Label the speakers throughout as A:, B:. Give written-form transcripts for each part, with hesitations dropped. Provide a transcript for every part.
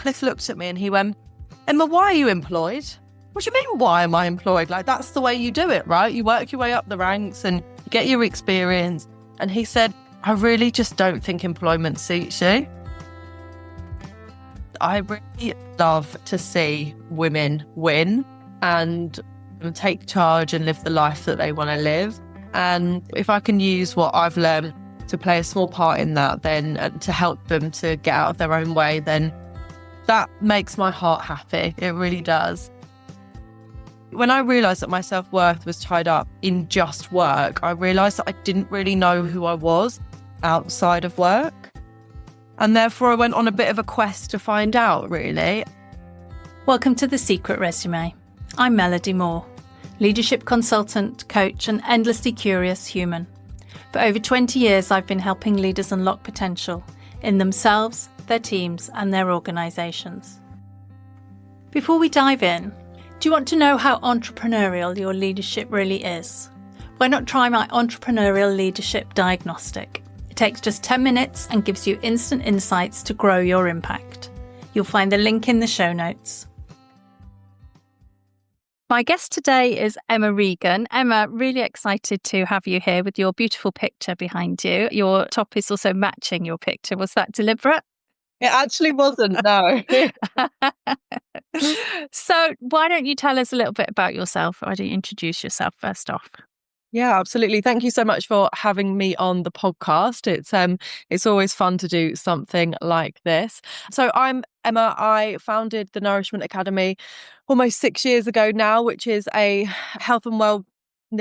A: Cliff looked at me and he went, Emma, why are you employed? What do you mean, why am I employed? Like, that's the way you do it, right? You work your way up the ranks and get your experience. And he said, I really just don't think employment suits you. I really love to see women win and take charge and live the life that they want to live. And if I can use what I've learned to play a small part in that, then to help them to get out of their own way, then that makes my heart happy. It really does. When I realised that my self-worth was tied up in just work, I realised that I didn't really know who I was outside of work. And therefore I went on a bit of a quest to find out, really.
B: Welcome to The Secret Resume. I'm Melody Moore, leadership consultant, coach, and endlessly curious human. For over 20 years, I've been helping leaders unlock potential in themselves, their teams, and their organisations. Before we dive in, do you want to know how entrepreneurial your leadership really is? Why not try my entrepreneurial leadership diagnostic? It takes just 10 minutes and gives you instant insights to grow your impact. You'll find the link in the show notes. My guest today is Emma Regan. Emma, really excited to have you here with your beautiful picture behind you. Your top is also matching your picture. Was that deliberate?
A: It actually wasn't, no.
B: So why don't you tell us a little bit about yourself? Why don't you introduce yourself first off?
A: Yeah, absolutely. Thank you so much for having me on the podcast. It's always fun to do something like this. So I'm Emma. I founded the Nourishment Academy almost 6 years ago now, which is a health and wellness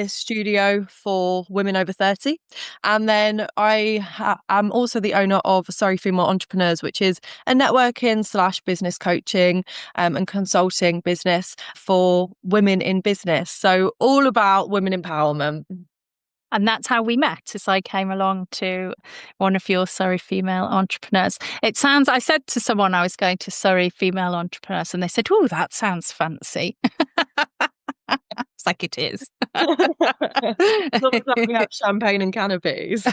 A: studio for women over 30. And then I am also the owner of Surrey Female Entrepreneurs, which is a networking / business coaching and consulting business for women in business. So all about women empowerment.
B: And that's how we met, as I came along to one of your Surrey Female Entrepreneurs. I said to someone I was going to Surrey Female Entrepreneurs and they said, oh, that sounds fancy. It's like it is.
A: As long as we have champagne and canopies.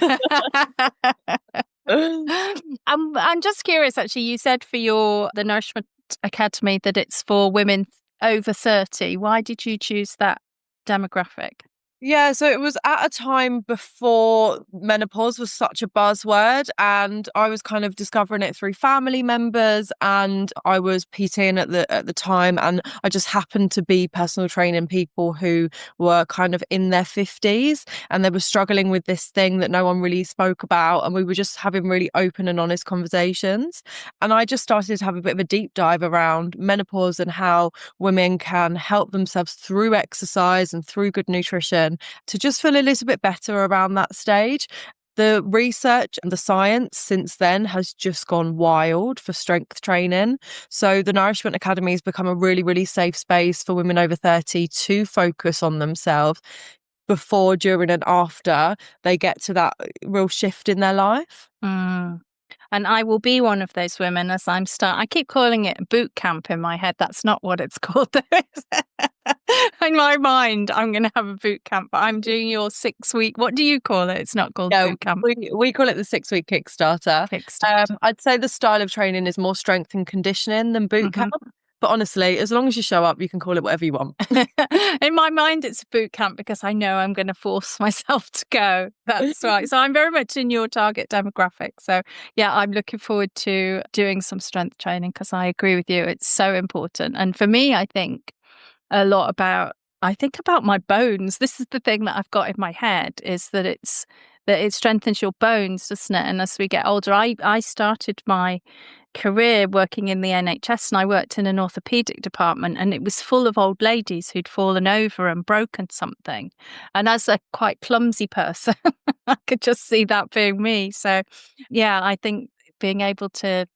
B: I'm just curious, actually, you said for the Nourishment Academy that it's for women over 30. Why did you choose that demographic?
A: Yeah, so it was at a time before menopause was such a buzzword, and I was kind of discovering it through family members, and I was PTing at the time, and I just happened to be personal training people who were kind of in their 50s, and they were struggling with this thing that no one really spoke about, and we were just having really open and honest conversations. And I just started to have a bit of a deep dive around menopause and how women can help themselves through exercise and through good nutrition to just feel a little bit better around that stage. The research and the science since then has just gone wild for strength training. So the Nourishment Academy has become a really, really safe space for women over 30 to focus on themselves before, during and after they get to that real shift in their life.
B: And I will be one of those women as I keep calling it boot camp in my head. That's not what it's called, though, is it? In my mind, I'm going to have a boot camp, but I'm doing your 6-week. What do you call it? It's not called boot camp.
A: We call it the 6-week Kickstarter. I'd say the style of training is more strength and conditioning than boot camp. But honestly, as long as you show up, you can call it whatever you want.
B: In my mind, it's a boot camp because I know I'm going to force myself to go. That's right. So I'm very much in your target demographic. So yeah, I'm looking forward to doing some strength training because I agree with you. It's so important. And for me, I think about my bones. This is the thing that I've got in my head, is that it strengthens your bones, doesn't it? And as we get older, I started my career working in the NHS, and I worked in an orthopedic department, and it was full of old ladies who'd fallen over and broken something. And as a quite clumsy person, I could just see that being me. So yeah, I think being able to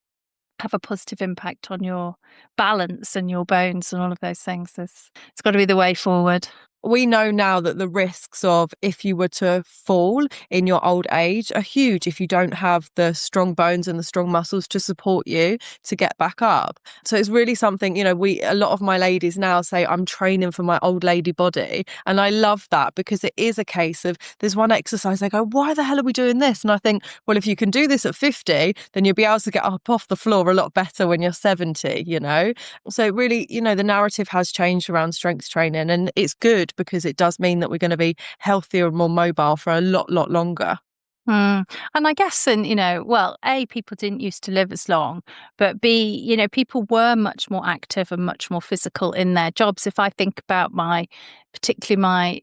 B: have a positive impact on your balance and your bones and all of those things, it's got to be the way forward.
A: we know now that the risks of if you were to fall in your old age are huge if you don't have the strong bones and the strong muscles to support you to get back up. So it's really something, a lot of my ladies now say, I'm training for my old lady body. And I love that, because it is a case of there's one exercise, they go, why the hell are we doing this? And I think, well, if you can do this at 50, then you'll be able to get up off the floor a lot better when you're 70. So really, the narrative has changed around strength training, and it's good because it does mean that we're going to be healthier and more mobile for a lot longer.
B: And I guess, well, A, people didn't used to live as long, but B, people were much more active and much more physical in their jobs. If I think about particularly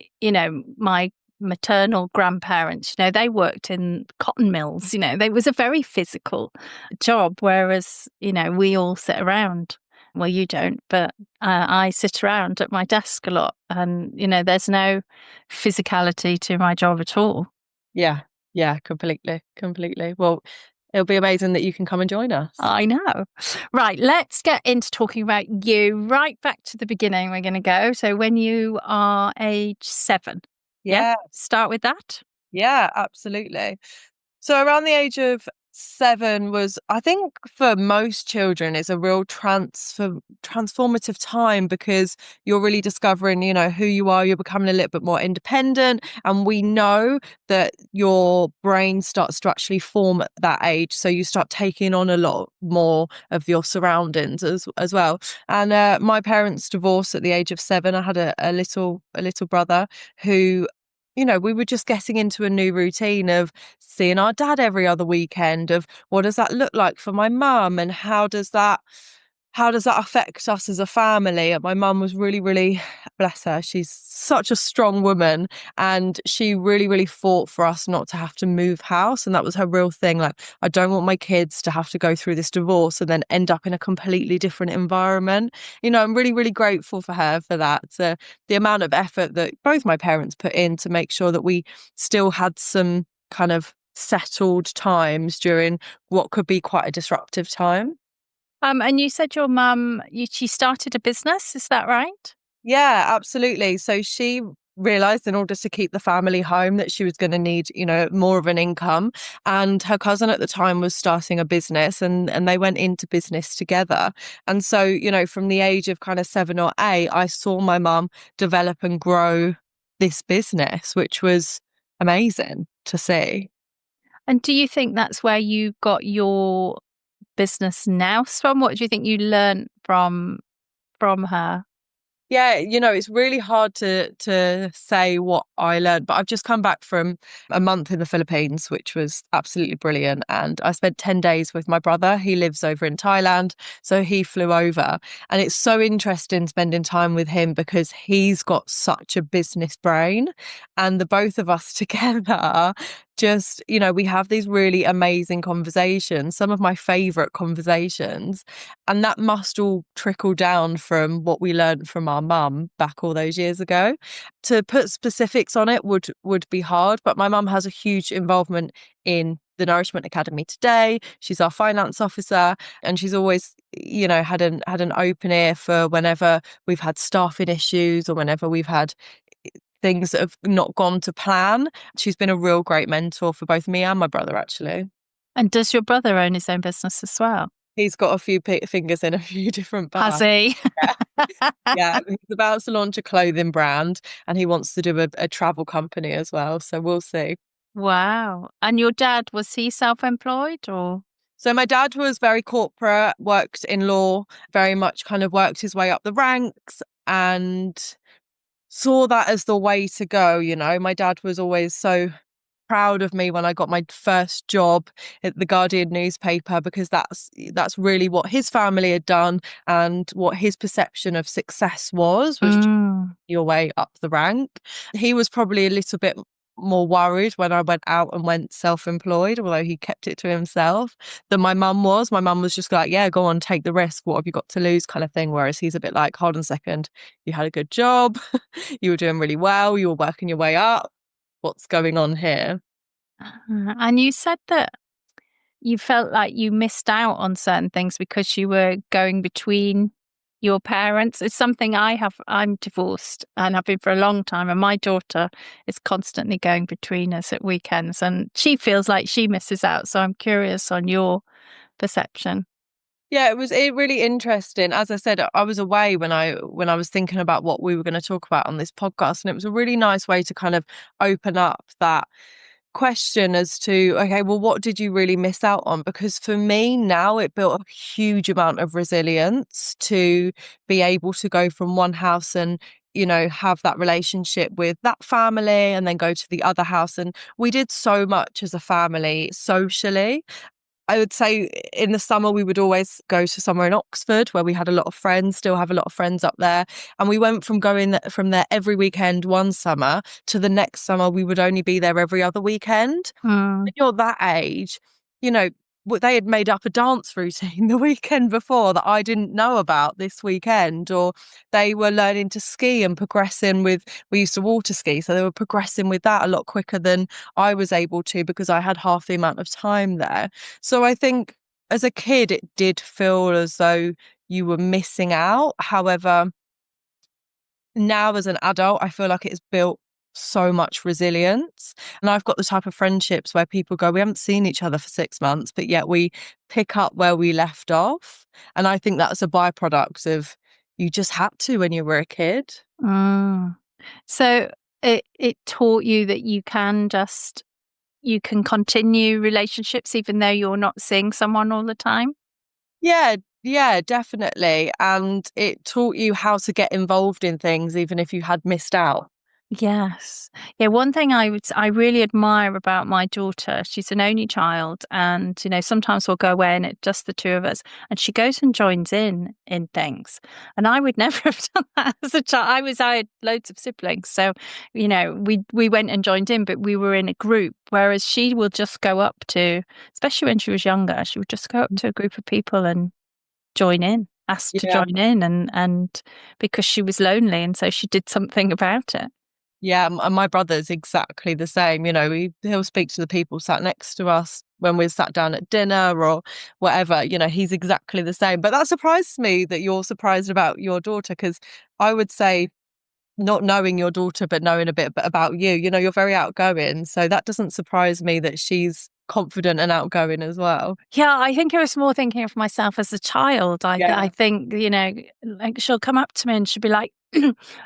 B: my maternal grandparents, they worked in cotton mills, it was a very physical job, whereas, we all sit around. Well, you don't, but I sit around at my desk a lot, and, there's no physicality to my job at all.
A: Yeah, completely. Well, it'll be amazing that you can come and join us.
B: I know. Right, let's get into talking about you. Right back to the beginning, we're going to go. So when you are age 7.
A: Yeah.
B: Start with that.
A: Yeah, absolutely. So around the age of 7 was, I think for most children, it's a real transformative time, because you're really discovering, who you are. You're becoming a little bit more independent. And we know that your brain starts to actually form at that age. So you start taking on a lot more of your surroundings as well. And my parents divorced at the age of 7. I had a little brother who, we were just getting into a new routine of seeing our dad every other weekend, of what does that look like for my mum, and how does that affect us as a family. And my mum was really, really, bless her, she's such a strong woman, and she really, really fought for us not to have to move house. And that was her real thing. Like, I don't want my kids to have to go through this divorce and then end up in a completely different environment. I'm really, really grateful for her for that. The amount of effort that both my parents put in to make sure that we still had some kind of settled times during what could be quite a disruptive time.
B: And you said your mum, she started a business, is that right?
A: Yeah, absolutely. So she realized in order to keep the family home that she was going to need, more of an income. And her cousin at the time was starting a business, and they went into business together. And so, from the age of kind of 7 or 8, I saw my mum develop and grow this business, which was amazing to see.
B: And do you think that's where you got your business nous from? What do you think you learned from her?
A: Yeah, it's really hard to say what I learned, but I've just come back from a month in the Philippines, which was absolutely brilliant. And I spent 10 days with my brother. He lives over in Thailand, so he flew over. And it's so interesting spending time with him, because he's got such a business brain. And the both of us together just, we have these really amazing conversations, some of my favorite conversations. And that must all trickle down from what we learned from our mum back all those years ago. To put specifics on it would be hard, but my mum has a huge involvement in the Nourishment Academy today. She's our finance officer, and she's always, had an open ear for whenever we've had staffing issues, or whenever we've had things that have not gone to plan. She's been a real great mentor for both me and my brother, actually.
B: And does your brother own his own business as well?
A: He's got a few fingers in a few different
B: Has
A: pies.
B: he?
A: Yeah, he's about to launch a clothing brand, and he wants to do a travel company as well. So we'll see.
B: Wow. And your dad, was he self-employed or?
A: So my dad was very corporate, worked in law, very much kind of worked his way up the ranks, and saw that as the way to go. My dad was always so proud of me when I got my first job at the Guardian newspaper, because that's really what his family had done, and what his perception of success was your way up the rank. He was probably a little bit more worried when I went out and went self-employed, although he kept it to himself, than my mum was. My mum was just like, yeah, go on, take the risk. What have you got to lose, kind of thing. Whereas he's a bit like, hold on a second, you had a good job. You were doing really well. You were working your way up. What's going on here?
B: And you said that you felt like you missed out on certain things because you were going between your parents. It's something I'm divorced and have been for a long time. And my daughter is constantly going between us at weekends and she feels like she misses out. So I'm curious on your perception.
A: Yeah, it was really interesting. As I said, I was away when I was thinking about what we were going to talk about on this podcast, and it was a really nice way to kind of open up that question as to, okay, well, what did you really miss out on? Because for me now, it built a huge amount of resilience to be able to go from one house and have that relationship with that family and then go to the other house. And we did so much as a family socially. I would say in the summer, we would always go to somewhere in Oxford where we had a lot of friends, still have a lot of friends up there. And we went from going from there every weekend one summer to the next summer, we would only be there every other weekend. When you're that age, you know, they had made up a dance routine the weekend before that I didn't know about this weekend, or they were learning to ski and progressing with, we used to water ski, so they were progressing with that a lot quicker than I was able to because I had half the amount of time there. So I think as a kid, it did feel as though you were missing out. However, now as an adult, I feel like it's built so much resilience. And I've got the type of friendships where people go, we haven't seen each other for 6 months, but yet we pick up where we left off. And I think that's a byproduct of you just had to when you were a kid.
B: So it taught you that you can continue relationships even though you're not seeing someone all the time?
A: Yeah, definitely. And it taught you how to get involved in things, even if you had missed out.
B: Yes. Yeah, one thing I really admire about my daughter, she's an only child and, sometimes we'll go away and it's just the two of us and she goes and joins in things. And I would never have done that as a child. I had loads of siblings. So, we went and joined in, but we were in a group, whereas she will just go up to, especially when she was younger, she would just go up to a group of people and join in, ask to
A: Yeah.
B: join in and because she was lonely and so she did something about it.
A: Yeah, and my brother's exactly the same. He'll speak to the people sat next to us when we're sat down at dinner or whatever. He's exactly the same. But that surprised me that you're surprised about your daughter, because I would say, not knowing your daughter, but knowing a bit about you, you're very outgoing. So that doesn't surprise me that she's confident and outgoing as well.
B: Yeah, I think I was more thinking of myself as a child.
A: Yeah.
B: I think, like she'll come up to me and she'll be like,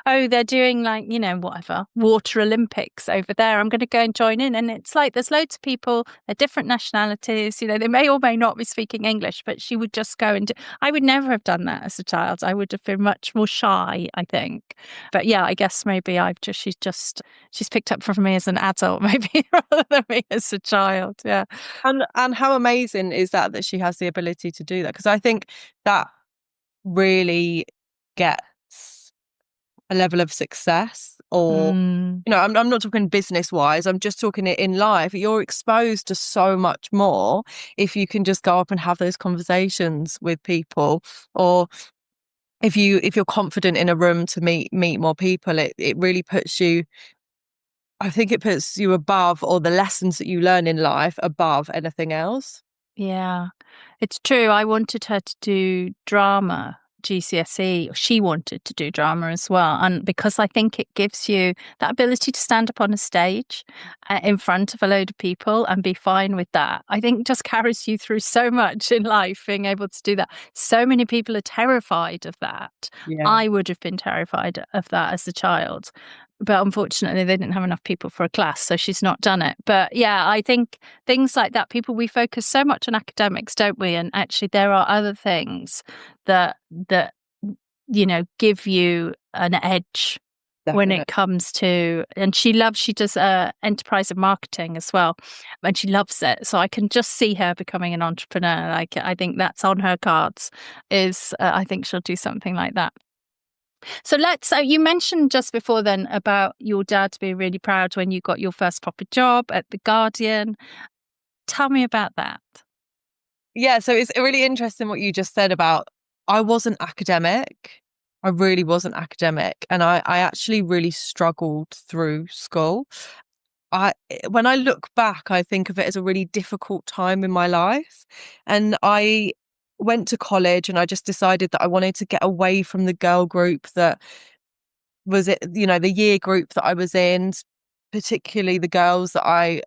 B: oh, they're doing like, whatever, water Olympics over there. I'm going to go and join in. And it's like, there's loads of people, they're different nationalities, they may or may not be speaking English, but she would just go and I would never have done that as a child. I would have been much more shy, I think. But yeah, I guess maybe she's picked up from me as an adult, maybe rather than me as a child. Yeah.
A: And how amazing is that she has the ability to do that? Because I think that really gets a level of success, or I'm not talking business wise, I'm just talking it in life. You're exposed to so much more if you can just go up and have those conversations with people, or if you're confident in a room to meet more people. It really puts you, I think it puts you above, or the lessons that you learn in life above anything else.
B: Yeah, it's true. I wanted her to do drama GCSE. She wanted to do drama as well. And because I think it gives you that ability to stand up on a stage in front of a load of people and be fine with that, I think just carries you through so much in life, being able to do that. So many people are terrified of that.
A: Yeah.
B: I would have been terrified of that as a child. But unfortunately, they didn't have enough people for a class, so she's not done it. But yeah, I think things like that, we focus so much on academics, don't we? And actually, there are other things that give you an edge when
A: Definitely.
B: it comes to. And she does enterprise and marketing as well, and she loves it. So I can just see her becoming an entrepreneur. Like I think that's on her cards. I think she'll do something like that. So you mentioned just before then about your dad being really proud when you got your first proper job at The Guardian. Tell me about that.
A: Yeah, so it's really interesting what you just said about, I wasn't academic. I really wasn't academic. And I actually really struggled through school. When I look back, I think of it as a really difficult time in my life. And I went to college, and I just decided that I wanted to get away from the girl group that was it, the year group that I was in, particularly the girls that I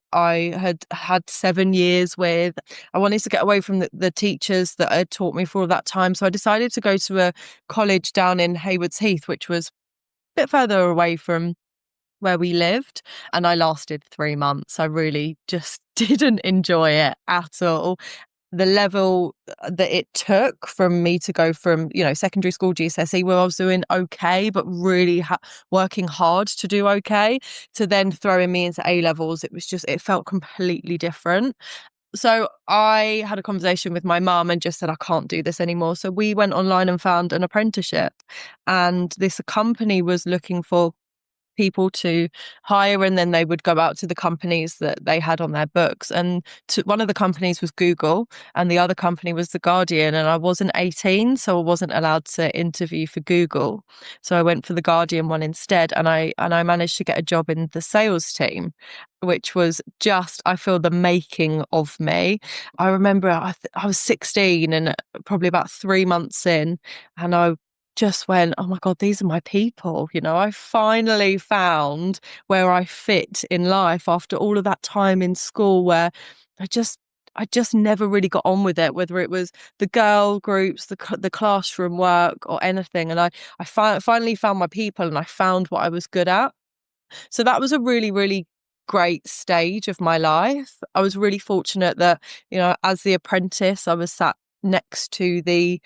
A: had 7 years with. I wanted to get away from the teachers that had taught me for all that time. So I decided to go to a college down in Haywards Heath, which was a bit further away from where we lived. And I lasted 3 months. I really just didn't enjoy it at all. The level that it took from me to go from, secondary school GCSE, where I was doing okay, but really working hard to do okay, to then throwing me into A levels. It felt completely different. So I had a conversation with my mum and just said, I can't do this anymore. So we went online and found an apprenticeship, and this company was looking for people to hire, and then they would go out to the companies that they had on their books. And one of the companies was Google, and the other company was The Guardian. And I wasn't 18, so I wasn't allowed to interview for Google. So I went for the Guardian one instead, and I managed to get a job in the sales team, which was just, I feel, the making of me. I remember I was 16 and probably about 3 months in, and I just went, oh my God, these are my people. I finally found where I fit in life after all of that time in school where I just never really got on with it, whether it was the girl groups, the classroom work, or anything. And I finally found my people, and I found what I was good at. So that was a really, really great stage of my life. I was really fortunate that, as the apprentice, I was sat next to the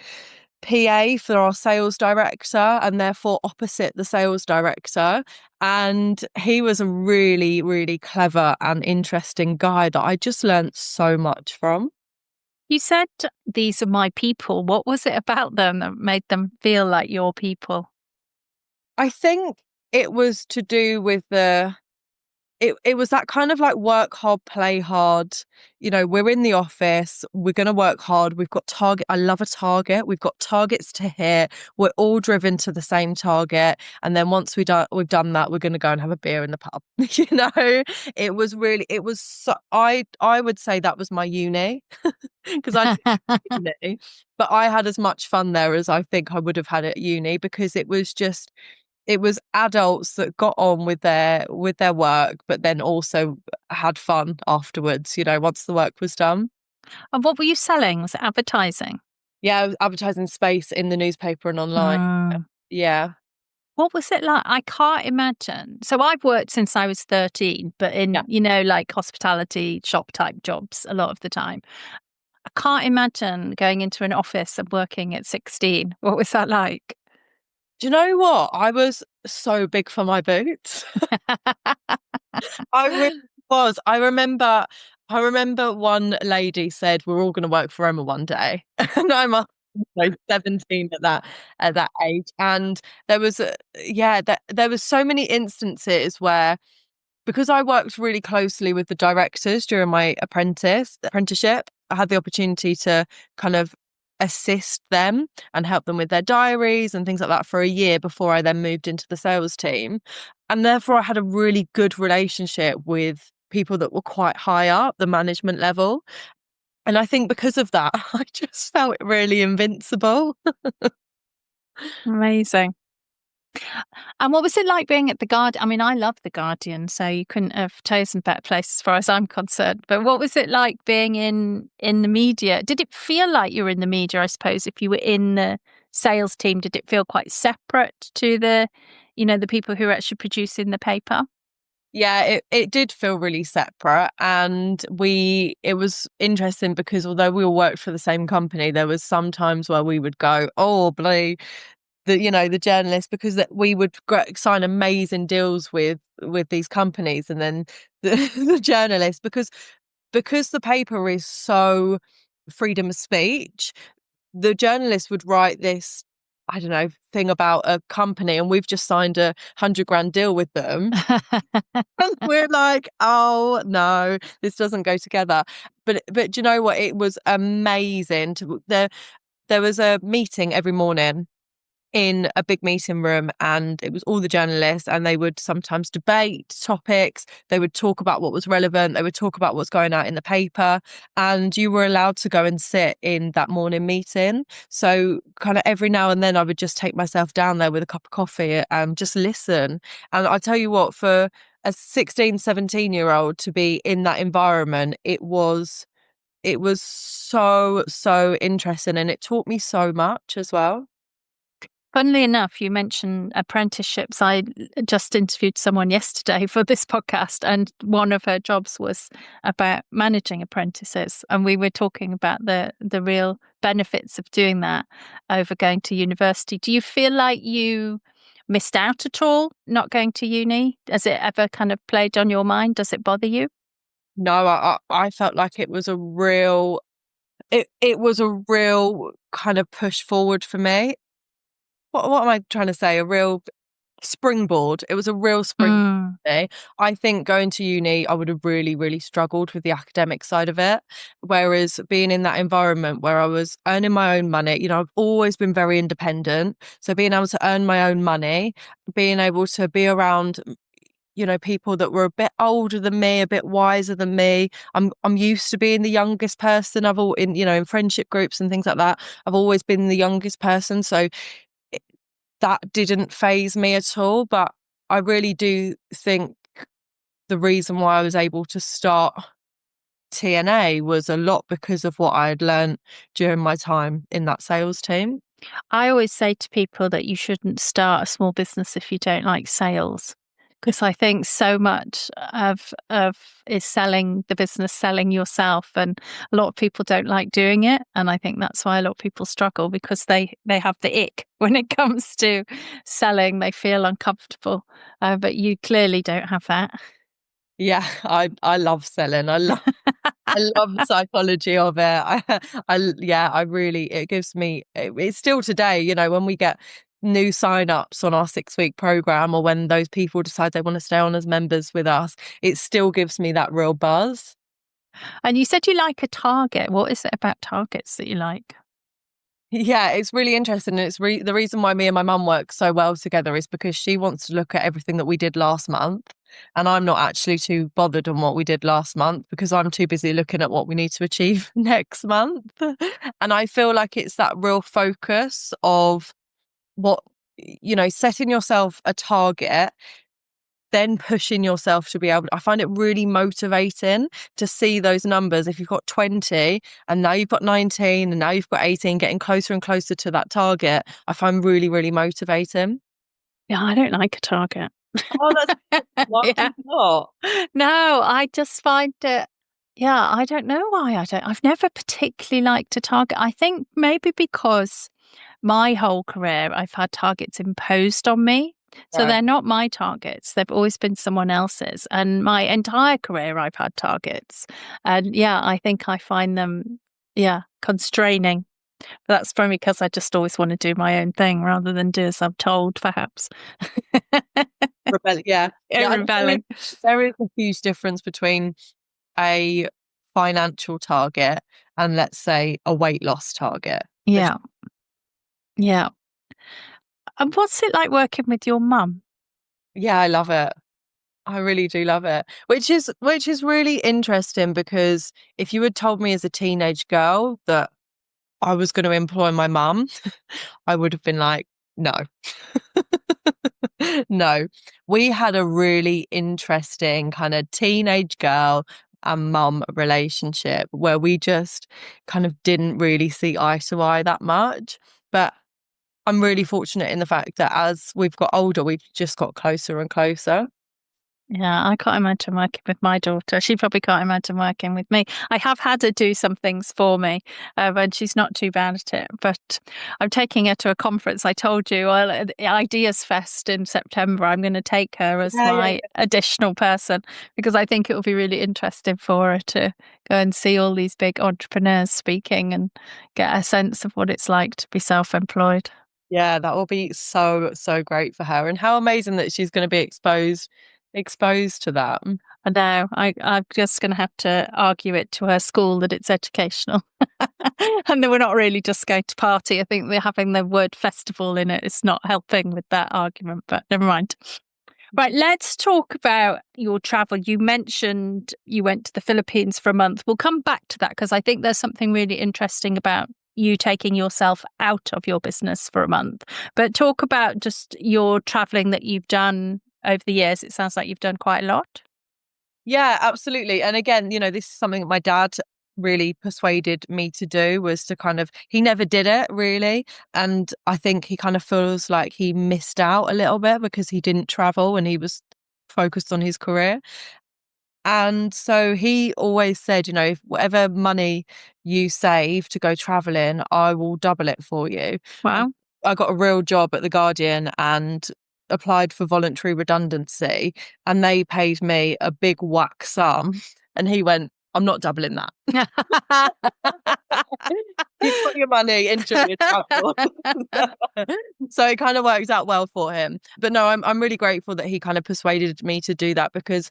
A: PA for our sales director, and therefore opposite the sales director. And he was a really, really clever and interesting guy that I just learned so much from.
B: You said these are my people. What was it about them that made them feel like your people?
A: I think it was to do with it was that kind of like work hard, play hard. We're in the office, we're going to work hard. We've got target. I love a target. We've got targets to hit. We're all driven to the same target. And then once we've done that, we're going to go and have a beer in the pub. It was I would say that was my uni because I did uni, but I had as much fun there as I think I would have had at uni, because it was adults that got on with their work, but then also had fun afterwards, once the work was done.
B: And what were you selling? Was it advertising?
A: Yeah, I was advertising space in the newspaper and online.
B: Mm.
A: Yeah.
B: What was it like? I can't imagine. So I've worked since I was 13, but in, like hospitality shop type jobs a lot of the time. I can't imagine going into an office and working at 16. What was that like?
A: Do you know what? I was so big for my boots. I really was. I remember one lady said, we're all going to work for Emma one day. And I'm 17 at that age. And there was there was so many instances where, because I worked really closely with the directors during my apprenticeship, I had the opportunity to kind of assist them and help them with their diaries and things like that for a year before I then moved into the sales team. And therefore I had a really good relationship with people that were quite high up the management level. And I think because of that, I just felt really invincible.
B: Amazing. And what was it like being at The Guardian? I mean, I love The Guardian, so you couldn't have chosen a better place as far as I'm concerned. But what was it like being in the media? Did it feel like you were in the media, I suppose, if you were in the sales team? Did it feel quite separate to the people who are actually producing the paper?
A: Yeah, it did feel really separate. And it was interesting because although we all worked for the same company, there was some times where we would go, oh, bloody, the journalists, because we would sign amazing deals with these companies, and then the journalists, because the paper is so freedom of speech, the journalist would write this, I don't know, thing about a company, and we've just signed $100,000 deal with them. And we're like, oh no, this doesn't go together. But do you know what? It was amazing. There was a meeting every morning in a big meeting room, and it was all the journalists, and they would sometimes debate topics. They would talk about what was relevant. They would talk about what's going out in the paper, and you were allowed to go and sit in that morning meeting. So kind of every now and then I would just take myself down there with a cup of coffee and just listen. And I tell you what, for a 16, 17-year-old to be in that environment, it was so interesting, and it taught me so much as well.
B: Funnily enough, you mentioned apprenticeships. I just interviewed someone yesterday for this podcast, and one of her jobs was about managing apprentices. And we were talking about the real benefits of doing that over going to university. Do you feel like you missed out at all not going to uni? Has it ever kind of played on your mind? Does it bother you?
A: No, I felt like it was a real kind of push forward for me. What am I trying to say? A real springboard. It was a real springboard for me. I think going to uni, I would have really struggled with the academic side of it. Whereas being in that environment where I was earning my own money, I've always been very independent. So being able to earn my own money, being able to be around people that were a bit older than me, a bit wiser than me. I'm used to being the youngest person. I've all in friendship groups and things like that. I've always been the youngest person, so that didn't faze me at all. But I really do think the reason why I was able to start TNA was a lot because of what I had learned during my time in that sales team.
B: I always say to people that you shouldn't start a small business if you don't like sales. Because I think so much of is selling the business, selling yourself, and a lot of people don't like doing it. And I think that's why a lot of people struggle, because they have the ick when it comes to selling. They feel uncomfortable, but you clearly don't have that.
A: Yeah, I love selling. I love the psychology of it. I really, it gives me, it's still today, when we get new sign-ups on our 6-week program, or when those people decide they want to stay on as members with us, it still gives me that real buzz.
B: And you said you like a target. What is it about targets that you like?
A: Yeah, it's really interesting. And it's the reason why me and my mum work so well together is because she wants to look at everything that we did last month. And I'm not actually too bothered on what we did last month, because I'm too busy looking at what we need to achieve next month. And I feel like it's that real focus of setting yourself a target, then pushing yourself to be able I find it really motivating to see those numbers. If you've got 20 and now you've got 19 and now you've got 18, getting closer and closer to that target, I find really motivating.
B: Yeah, I don't like a target.
A: Oh, that's why
B: Yeah.
A: not?
B: No, I just find it, yeah, I don't know why I've never particularly liked a target. I think maybe because my whole career I've had targets imposed on me. So
A: Right.
B: they're not my targets. They've always been someone else's. And my entire career I've had targets. And yeah, I think I find them, yeah, constraining. But that's probably because I just always want to do my own thing rather than do as I'm told, perhaps.
A: Rebelling, yeah. Yeah,
B: Rebelling.
A: there is a huge difference between a financial target and, let's say, a weight loss target.
B: Yeah. Yeah. And what's it like working with your mum?
A: Yeah, I love it. I really do love it. Which is really interesting, because if you had told me as a teenage girl that I was going to employ my mum, I would have been like, no. No. We had a really interesting kind of teenage girl and mum relationship where we just kind of didn't really see eye to eye that much. But I'm really fortunate in the fact that as we've got older, we've just got closer and closer.
B: Yeah, I can't imagine working with my daughter. She probably can't imagine working with me. I have had her do some things for me, and she's not too bad at it. But I'm taking her to a conference. I told you, the Ideas Fest in September. I'm going to take her as
A: Yeah.
B: my additional person, because I think it will be really interesting for her to go and see all these big entrepreneurs speaking and get a sense of what it's like to be self-employed.
A: Yeah, that will be so great for her. And how amazing that she's going to be exposed exposed to that.
B: I know. I'm just going to have to argue it to her school that it's educational. And then we're not really just going to party. I think they're having the word festival in it. It's not helping with that argument, but never mind. Right, let's talk about your travel. You mentioned you went to the Philippines for a month. We'll come back to that because I think there's something really interesting about you taking yourself out of your business for a month. But talk about just your traveling that you've done over the years. It sounds like you've done quite a lot.
A: Yeah, absolutely. And again, this is something that my dad really persuaded me to do, was to he never did it really. And I think he kind of feels like he missed out a little bit because he didn't travel and he was focused on his career. And so he always said, if whatever money you save to go traveling, I will double it for you.
B: Wow.
A: I got a real job at The Guardian and applied for voluntary redundancy, and they paid me a big whack sum. And he went, I'm not doubling that. You put your money into your travel. So it kind of worked out well for him. But no, I'm really grateful that he kind of persuaded me to do that, because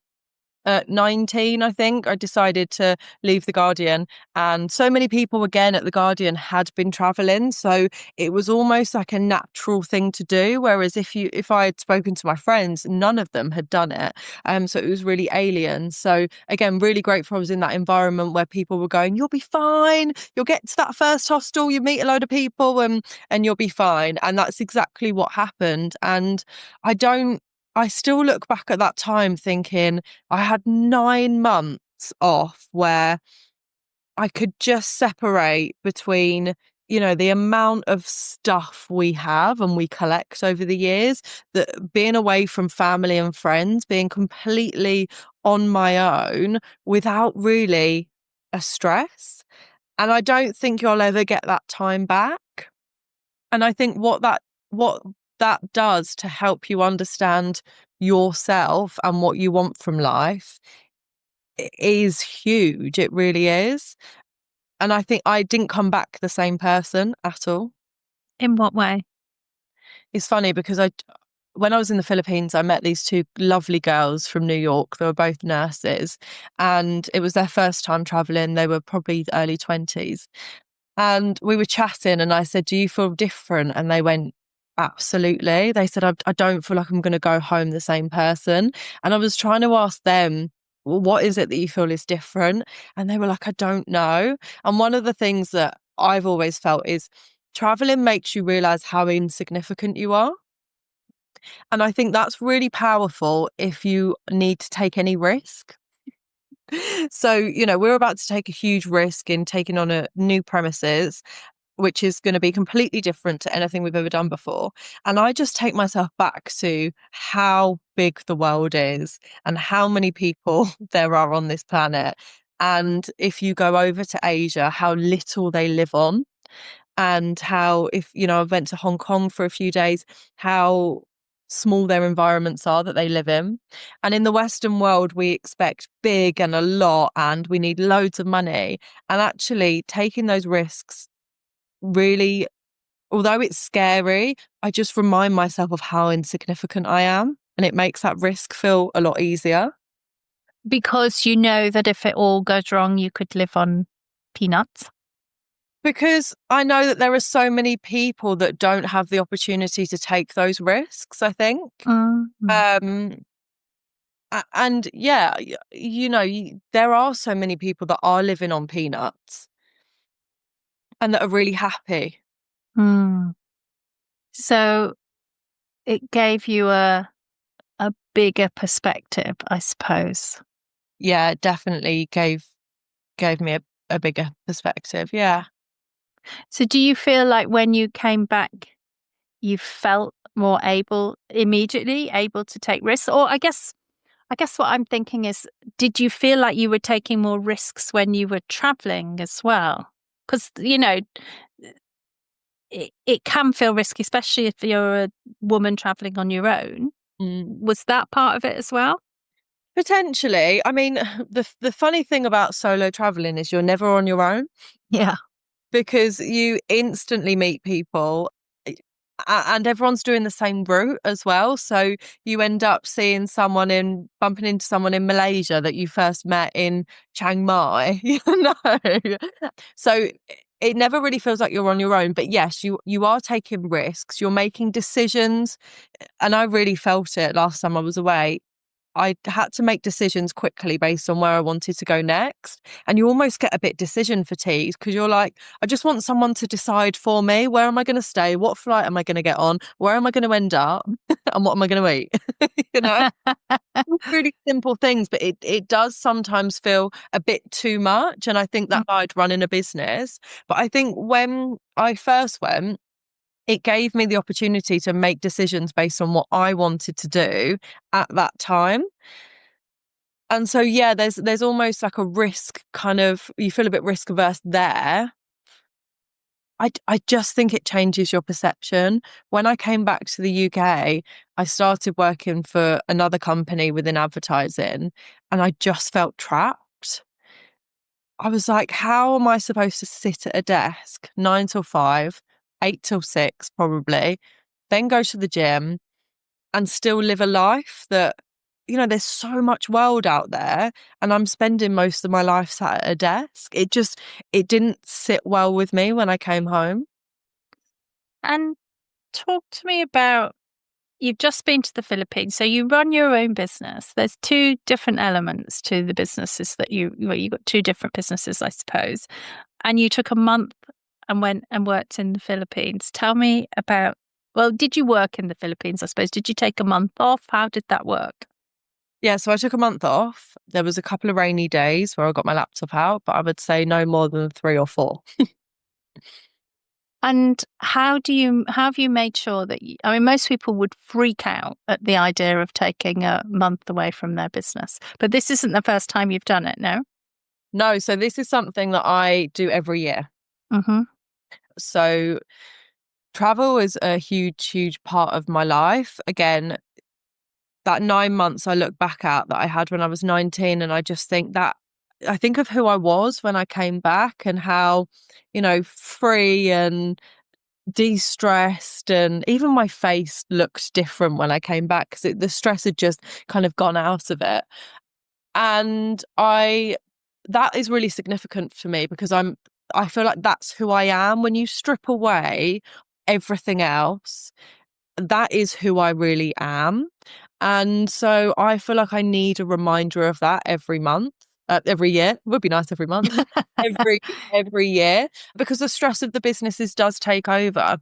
A: at 19, I think, I decided to leave The Guardian. And so many people, again, at The Guardian had been traveling. So it was almost like a natural thing to do. Whereas if I had spoken to my friends, none of them had done it. So it was really alien. So again, really grateful I was in that environment where people were going, you'll be fine. You'll get to that first hostel, you meet a load of people and you'll be fine. And that's exactly what happened. And I still look back at that time thinking I had 9 months off where I could just separate between, the amount of stuff we have and we collect over the years, that being away from family and friends, being completely on my own without really a stress. And I don't think you'll ever get that time back. And I think what that does to help you understand yourself and what you want from life is huge. It really is. And I think I didn't come back the same person at all.
B: In what way?
A: It's funny because when I was in the Philippines, I met these 2 lovely girls from New York. They were both nurses, and it was their first time traveling. They were probably early 20s. And we were chatting and I said, do you feel different? And they went, absolutely. They said, I don't feel like I'm going to go home the same person. And I was trying to ask them, well, what is it that you feel is different? And they were like, I don't know. And one of the things that I've always felt is traveling makes you realize how insignificant you are. And I think that's really powerful if you need to take any risk. So, we're about to take a huge risk in taking on a new premises, which is going to be completely different to anything we've ever done before. And I just take myself back to how big the world is and how many people there are on this planet. And if you go over to Asia, how little they live on, and how, I went to Hong Kong for a few days, how small their environments are that they live in. And in the Western world, we expect big and a lot, and we need loads of money. And actually taking those risks really, although it's scary, I just remind myself of how insignificant I am, and it makes that risk feel a lot easier.
B: Because you know that if it all goes wrong, you could live on peanuts.
A: Because I know that there are so many people that don't have the opportunity to take those risks, I think. And yeah, there are so many people that are living on peanuts and that are really happy.
B: So it gave you a bigger perspective, I suppose.
A: Yeah, it definitely gave me a bigger perspective. Yeah.
B: So do you feel like when you came back, you felt more immediately able to take risks? Or I guess what I'm thinking is, did you feel like you were taking more risks when you were traveling as well? Because, it can feel risky, especially if you're a woman traveling on your own. Was that part of it as well?
A: Potentially. I mean, the funny thing about solo traveling is you're never on your own.
B: Yeah.
A: Because you instantly meet people and everyone's doing the same route as well. So you end up bumping into someone in Malaysia that you first met in Chiang Mai, you know. So it never really feels like you're on your own. But yes, you are taking risks, you're making decisions. And I really felt it last time I was away. I had to make decisions quickly based on where I wanted to go next. And you almost get a bit decision fatigue because you're like, I just want someone to decide for me. Where am I going to stay? What flight am I going to get on? Where am I going to end up? And what am I going to eat? You know, really simple things, but it does sometimes feel a bit too much. And I think that I'd run in a business. But I think when I first went, it gave me the opportunity to make decisions based on what I wanted to do at that time. And so, yeah, there's almost like a risk kind of, you feel a bit risk averse there. I just think it changes your perception. When I came back to the UK, I started working for another company within advertising, and I just felt trapped. I was like, how am I supposed to sit at a desk 9 till 5, 8 till 6, probably, then go to the gym and still live a life that, you know, there's so much world out there and I'm spending most of my life sat at a desk. It didn't sit well with me when I came home.
B: And talk to me about, you've just been to the Philippines, so you run your own business. There's two different elements to the businesses that you got two different businesses, I suppose. And you took a month and went and worked in the Philippines. Tell me about, well, did you work in the Philippines, I suppose? Did you take a month off? How did that work?
A: Yeah, so I took a month off. There was a couple of rainy days where I got my laptop out, but I would say no more than 3 or 4.
B: And how have you made sure that I mean, most people would freak out at the idea of taking a month away from their business, but this isn't the first time you've done it, no?
A: No, so this is something that I do every year.
B: Mm-hmm.
A: So travel is a huge, huge part of my life. Again, that 9 months I look back at that I had when I was 19, and I just think that I think of who I was when I came back and how, you know, free and de-stressed, and even my face looked different when I came back because the stress had just kind of gone out of it. And that is really significant for me because I feel like that's who I am. When you strip away everything else, that is who I really am. And so I feel like I need a reminder of that every month, every year. It would be nice every month, every year, because the stress of the businesses does take over.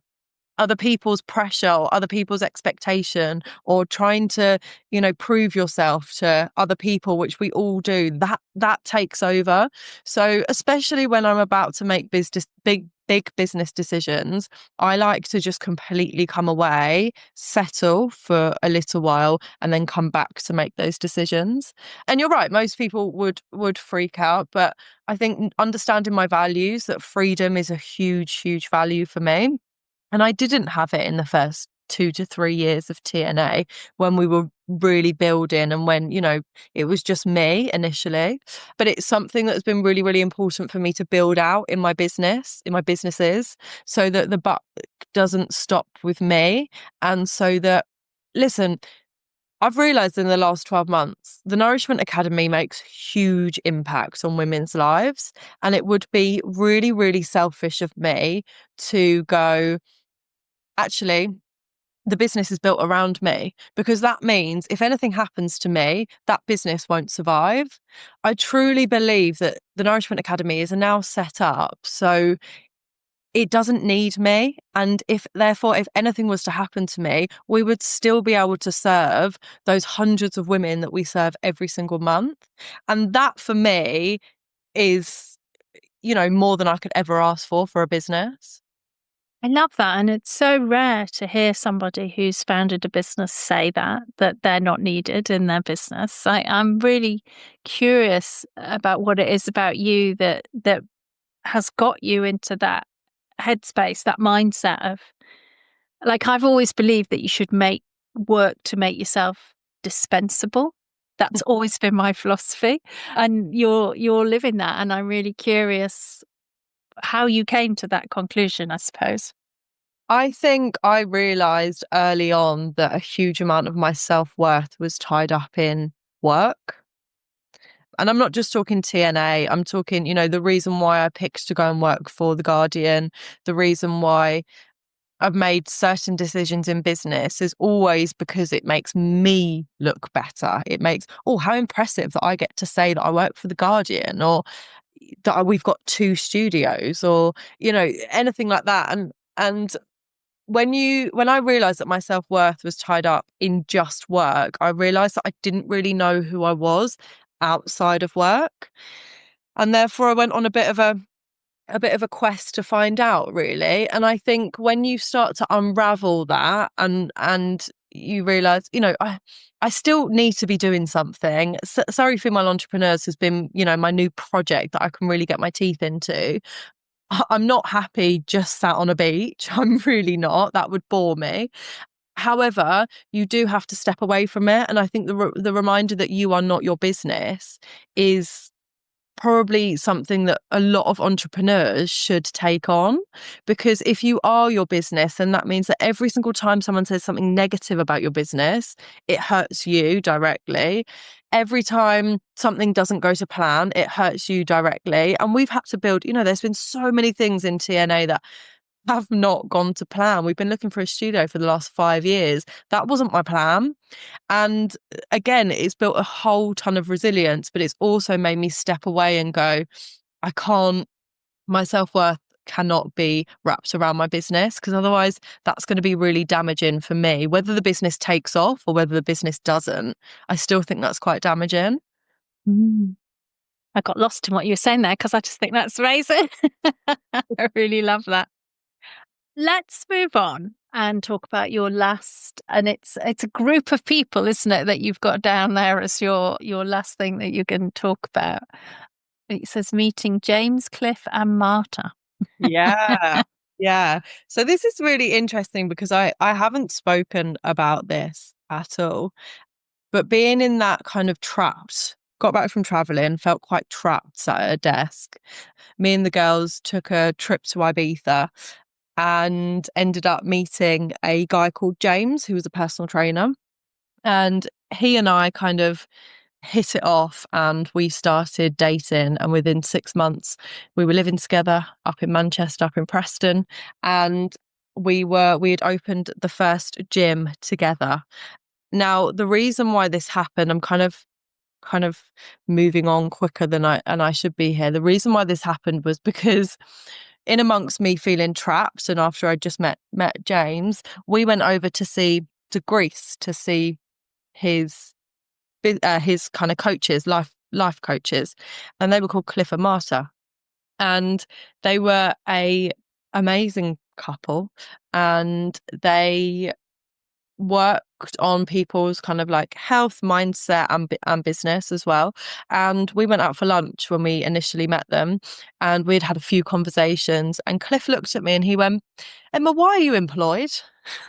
A: Other people's pressure or other people's expectation or trying to, you know, prove yourself to other people, which we all do, that takes over. So especially when I'm about to make big business decisions, I like to just completely come away, settle for a little while, and then come back to make those decisions. And you're right, most people would freak out, but I think understanding my values, that freedom is a huge, huge value for me. And I didn't have it in the first 2 to 3 years of TNA when we were really building and when, you know, it was just me initially. But it's something that's been really, really important for me to build out in my businesses, so that the buck doesn't stop with me. And so that, listen, I've realised in the last 12 months, the Nourishment Academy makes huge impacts on women's lives. And it would be really, really selfish of me to go, actually, the business is built around me, because that means if anything happens to me, that business won't survive. I truly believe that the Nourishment Academy is now set up so it doesn't need me. And if anything was to happen to me, we would still be able to serve those hundreds of women that we serve every single month. And that for me is, you know, more than I could ever ask for a business.
B: I love that. And it's so rare to hear somebody who's founded a business say that they're not needed in their business. I'm really curious about what it is about you that has got you into that headspace, that mindset of, like, I've always believed that you should work to make yourself dispensable. That's always been my philosophy. And you're living that. And I'm really curious how you came to that conclusion, I suppose.
A: I think I realized early on that a huge amount of my self-worth was tied up in work. And I'm not just talking TNA, I'm talking, the reason why I picked to go and work for The Guardian, the reason why I've made certain decisions in business is always because it makes me look better. It makes, oh, how impressive that I get to say that I work for The Guardian, or that we've got 2 studios, or, anything like that. And when I realized that my self-worth was tied up in just work, I realized that I didn't really know who I was outside of work. And therefore I went on a bit of a quest to find out, really. And I think when you start to unravel that, and you realize, I still need to be doing something. Surrey Female Entrepreneurs has been, my new project that I can really get my teeth into. I'm not happy just sat on a beach. I'm really not. That would bore me. However, you do have to step away from it. And I think the reminder that you are not your business is probably something that a lot of entrepreneurs should take on, because if you are your business, then that means that every single time someone says something negative about your business, it hurts you directly. Every time something doesn't go to plan, it hurts you directly. And we've had to build, there's been so many things in TNA that have not gone to plan. We've been looking for a studio for the last 5 years. That wasn't my plan. And again, it's built a whole ton of resilience, but it's also made me step away and go, I can't, my self-worth cannot be wrapped around my business, because otherwise that's going to be really damaging for me. Whether the business takes off or whether the business doesn't, I still think that's quite damaging.
B: Mm. I got lost in what you were saying there because I just think that's amazing. I really love that. Let's move on and talk about your last, and it's a group of people, isn't it, that you've got down there as your last thing that you're going to talk about. It says meeting James, Cliff, and Marta.
A: Yeah. Yeah. So this is really interesting because I haven't spoken about this at all, but being in that kind of trapped, got back from traveling, felt quite trapped, sat at a desk. Me and the girls took a trip to Ibiza and ended up meeting a guy called James, who was a personal trainer. And he and I kind of hit it off and we started dating. And within 6 months, we were living together up in Manchester, up in Preston. And we had opened the first gym together. Now, the reason why this happened, I'm kind of moving on quicker than I should be here. The reason why this happened was because in amongst me feeling trapped, and after I just met James, we went over to Greece to see his kind of coaches, life coaches, and they were called Cliff and Marta, and they were a amazing couple, and they worked on people's kind of like health, mindset, and business as well. And we went out for lunch when we initially met them, and we'd had a few conversations. And Cliff looked at me and he went, "Emma, why are you employed?"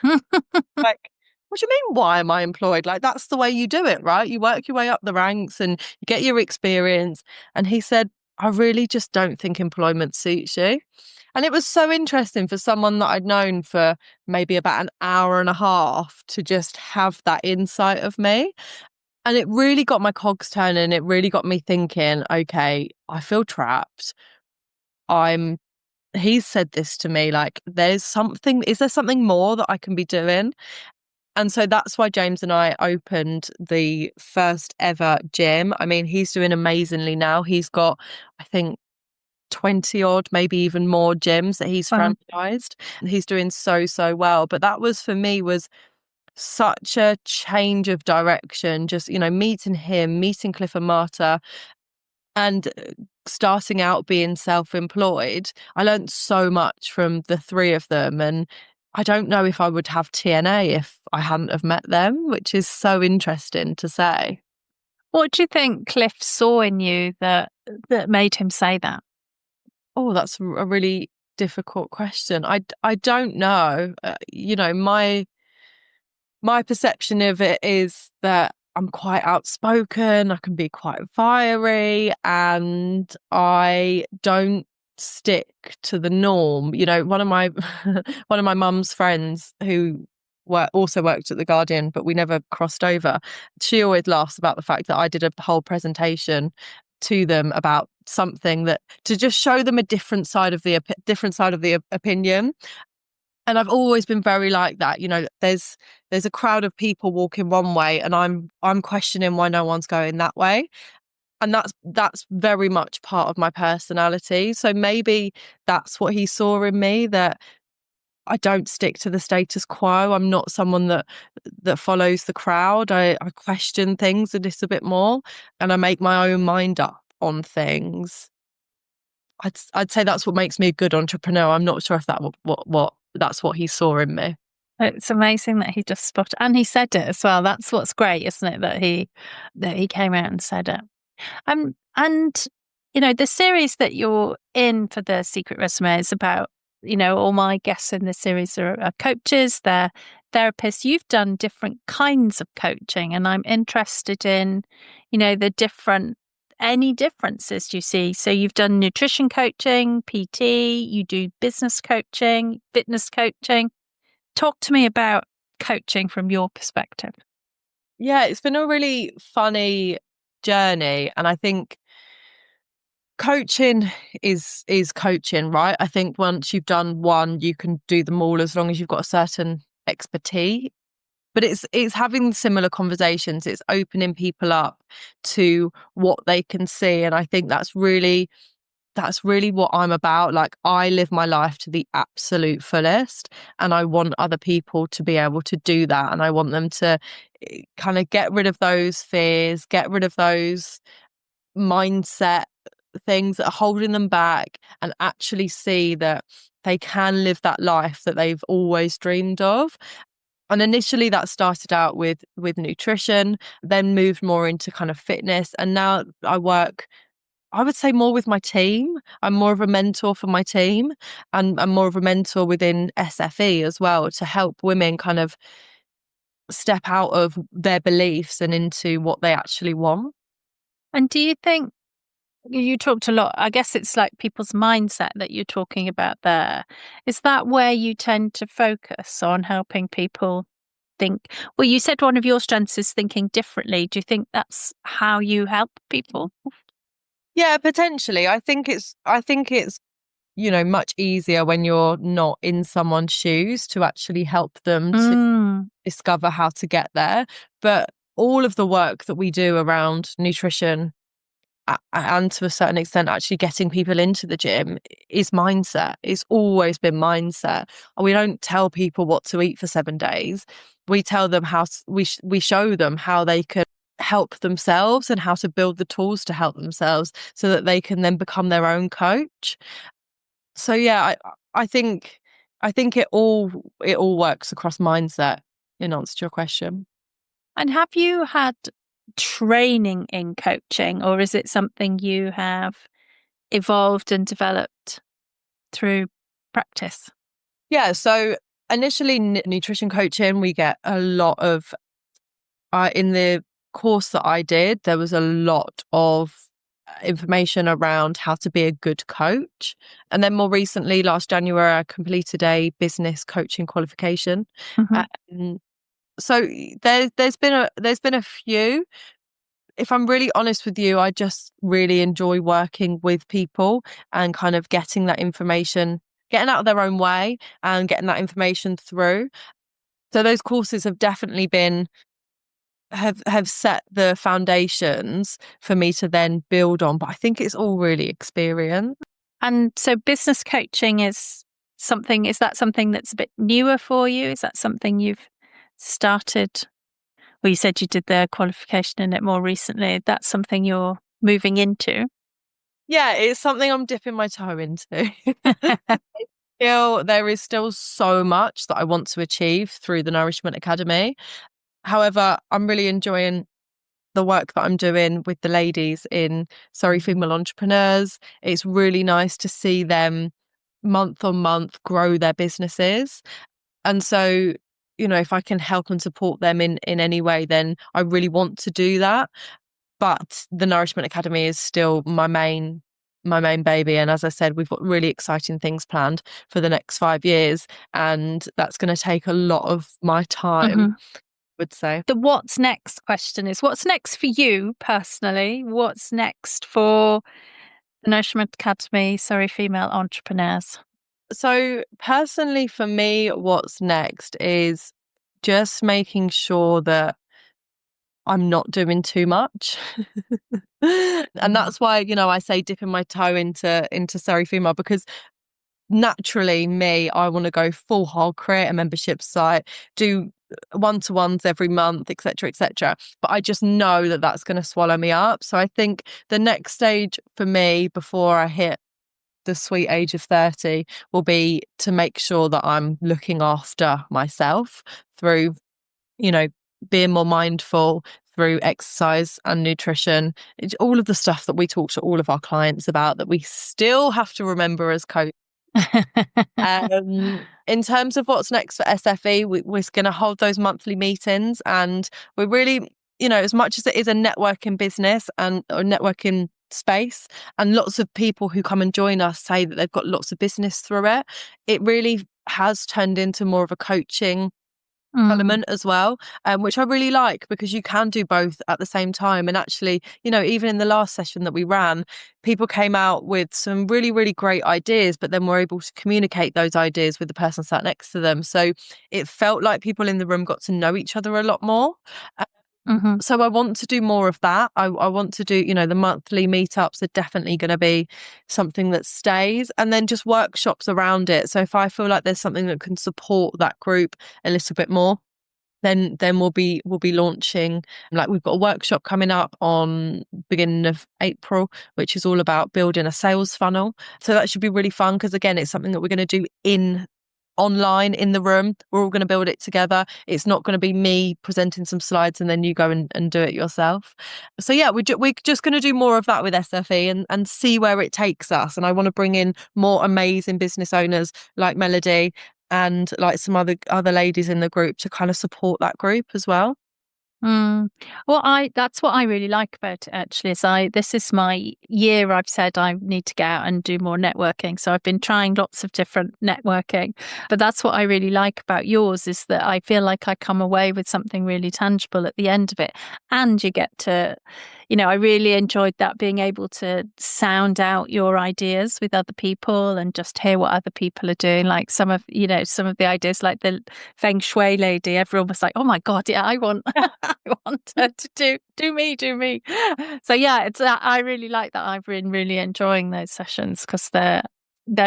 A: Like, what do you mean, why am I employed? Like, that's the way you do it, right? You work your way up the ranks and you get your experience. And he said, "I really just don't think employment suits you." And it was so interesting for someone that I'd known for maybe about an hour and a half to just have that insight of me. And it really got my cogs turning. It really got me thinking, okay, I feel trapped. He's said this to me, like, is there something more that I can be doing? And so that's why James and I opened the first ever gym. I mean, he's doing amazingly now. He's got, I think, 20 odd, maybe even more gyms that he's franchised. He's doing so well. But that was, for me, was such a change of direction. Just, meeting him, meeting Cliff and Marta, and starting out being self-employed. I learned so much from the three of them. And I don't know if I would have TNA if I hadn't have met them, which is so interesting to say.
B: What do you think Cliff saw in you that made him say that?
A: Oh, that's a really difficult question. I don't know. My perception of it is that I'm quite outspoken. I can be quite fiery, and I don't stick to the norm. You know, one of my one of my mum's friends who also worked at The Guardian, but we never crossed over. She always laughs about the fact that I did a whole presentation to them about something that to just show them a different side of the opinion. And I've always been very like that. You know, there's a crowd of people walking one way, and I'm questioning why no one's going that way. And that's very much part of my personality. So maybe that's what he saw in me, that I don't stick to the status quo. I'm not someone that follows the crowd. I question things a little bit more, and I make my own mind up on things. I'd say that's what makes me a good entrepreneur. I'm not sure if that's what he saw in me.
B: It's amazing that he just spotted, and he said it as well. That's what's great, isn't it? That he came out and said it. And you know, the series that you're in for the Secret Resume is about, you know, all my guests in this series are coaches, they're therapists. You've done different kinds of coaching, and I'm interested in, you know, any differences you see. So you've done nutrition coaching, PT, you do business coaching, fitness coaching. Talk to me about coaching from your perspective.
A: Yeah, it's been a really funny journey, and I think coaching is coaching, right? I think once you've done one, you can do them all as long as you've got a certain expertise. But it's having similar conversations. It's opening people up to what they can see, and I think that's really what I'm about. Like, I live my life to the absolute fullest, and I want other people to be able to do that. And I want them to kind of get rid of those fears, get rid of those mindset things that are holding them back, and actually see that they can live that life that they've always dreamed of. And initially that started out with nutrition, then moved more into kind of fitness. And now I work, I would say, more with my team. I'm more of a mentor for my team, and I'm more of a mentor within SFE as well, to help women kind of step out of their beliefs and into what they actually want.
B: And do you think, you talked a lot, I guess it's like people's mindset that you're talking about there. Is that where you tend to focus on helping people think? Well, you said one of your strengths is thinking differently. Do you think that's how you help people?
A: Yeah, potentially. I think it's, you know, much easier when you're not in someone's shoes to actually help them to discover how to get there. But all of the work that we do around nutrition, and to a certain extent actually getting people into the gym, is mindset. It's always been mindset. We don't tell people what to eat for 7 days. We tell them we show them how they can help themselves and how to build the tools to help themselves, so that they can then become their own coach. So yeah, I think it all works across mindset, in answer to your question.
B: And have you had training in coaching, or is it something you have evolved and developed through practice?
A: Yeah, so initially nutrition coaching, we get a lot of, in the course that I did, there was a lot of information around how to be a good coach. And then more recently, last January, I completed a business coaching qualification. So there's been a few. If I'm really honest with you, I just really enjoy working with people and kind of getting that information, getting out of their own way and getting that information through. So those courses have definitely have set the foundations for me to then build on. But I think it's all really experience.
B: And so business coaching is that something that's a bit newer for you? Is that something you've started? Well, you said you did the qualification in it more recently. That's something you're moving into?
A: Yeah, it's something I'm dipping my toe into. There is still so much that I want to achieve through the Nourishment Academy. However, I'm really enjoying the work that I'm doing with the ladies in Surrey Female Entrepreneurs. It's really nice to see them month on month grow their businesses. And so, you know, if I can help and support them in any way, then I really want to do that. But the Nourishment Academy is still my main my main baby. And as I said, we've got really exciting things planned for the next 5 years. And that's going to take a lot of my time, I would say.
B: The what's next question is, what's next for you personally? What's next for the Nourishment Academy, Surrey Female Entrepreneurs?
A: So personally, for me, what's next is just making sure that I'm not doing too much. And that's why, I say dipping my toe into Surrey Female, because naturally I want to go full hog, create a membership site, do one-to-ones every month, etc. But I just know that that's going to swallow me up. So I think the next stage for me before I hit the sweet age of 30 will be to make sure that I'm looking after myself through, being more mindful, through exercise and nutrition. It's all of the stuff that we talk to all of our clients about that we still have to remember as coaches. In terms of what's next for SFE, we're going to hold those monthly meetings, and we're really, as much as it is a networking business and a networking space, and lots of people who come and join us say that they've got lots of business through it, it really has turned into more of a coaching element as well, which I really like, because you can do both at the same time. And actually, even in the last session that we ran, people came out with some really, really great ideas, but then were able to communicate those ideas with the person sat next to them. So it felt like people in the room got to know each other a lot more. So I want to do more of that. I want to do, the monthly meetups are definitely going to be something that stays, and then just workshops around it. So if I feel like there's something that can support that group a little bit more, then we'll be launching. Like, we've got a workshop coming up on beginning of April, which is all about building a sales funnel. So that should be really fun, because again, it's something that we're going to do online in the room. We're all going to build it together. It's not going to be me presenting some slides and then you go and do it yourself. So yeah, we're just going to do more of that with SFE and see where it takes us. And I want to bring in more amazing business owners like Melody and like some other ladies in the group to kind of support that group as well.
B: Well, that's what I really like about it, actually, is this is my year. I've said I need to get out and do more networking. So I've been trying lots of different networking, but that's what I really like about yours, is that I feel like I come away with something really tangible at the end of it. And you get to, I really enjoyed that, being able to sound out your ideas with other people and just hear what other people are doing. Like some of the ideas, like the Feng Shui lady, everyone was like, oh my God, yeah, I want I want her to do me. So yeah, I really like that. I've been really enjoying those sessions, because they're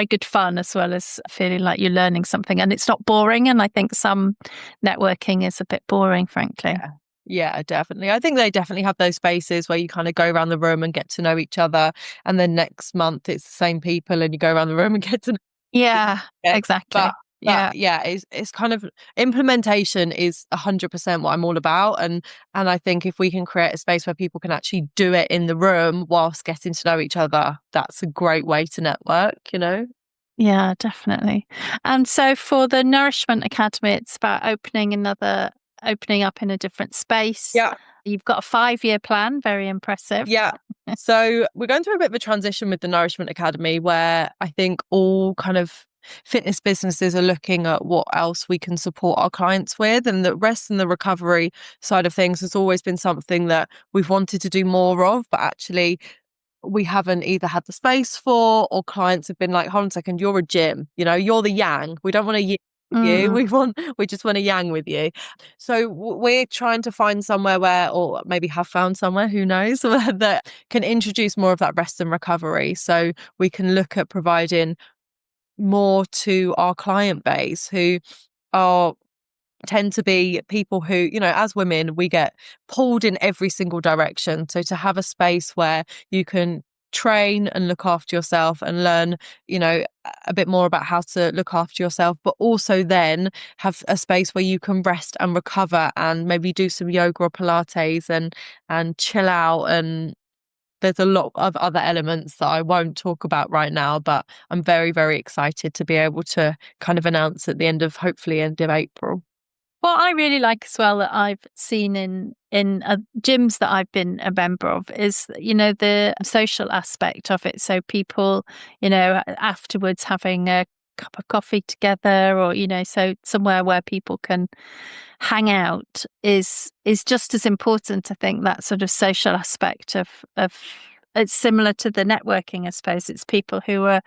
B: good fun, as well as feeling like you're learning something, and it's not boring. And I think some networking is a bit boring, frankly.
A: Yeah, definitely. I think they definitely have those spaces where you kind of go around the room and get to know each other, and then next month it's the same people and you go around the room and get to know.
B: Yeah, exactly.
A: But yeah, it's kind of, implementation is 100% what I'm all about. And I think if we can create a space where people can actually do it in the room whilst getting to know each other, that's a great way to network,
B: Yeah, definitely. And so for the Nourishment Academy, it's about opening up in a different space.
A: Yeah.
B: You've got a 5-year plan. Very impressive.
A: Yeah. So we're going through a bit of a transition with the Nourishment Academy, where I think all kind of fitness businesses are looking at what else we can support our clients with. And the rest and the recovery side of things has always been something that we've wanted to do more of, but actually we haven't either had the space for, or clients have been like, hold on a second, you're a gym, you're the yang. We don't want to yin with you. We just want to yang with you. So we're trying to find somewhere where, or maybe have found somewhere, who knows, that can introduce more of that rest and recovery. So we can look at providing more to our client base, who tend to be people who, as women, we get pulled in every single direction. So to have a space where you can train and look after yourself and learn, a bit more about how to look after yourself, but also then have a space where you can rest and recover and maybe do some yoga or Pilates and chill out. And there's a lot of other elements that I won't talk about right now, but I'm very, very excited to be able to kind of announce at the end of April.
B: What I really like as well that I've seen in gyms that I've been a member of is, the social aspect of it. So people, afterwards having a cup of coffee together, or so somewhere where people can hang out is just as important. I think that sort of social aspect of it's similar to the networking, I suppose. It's people who are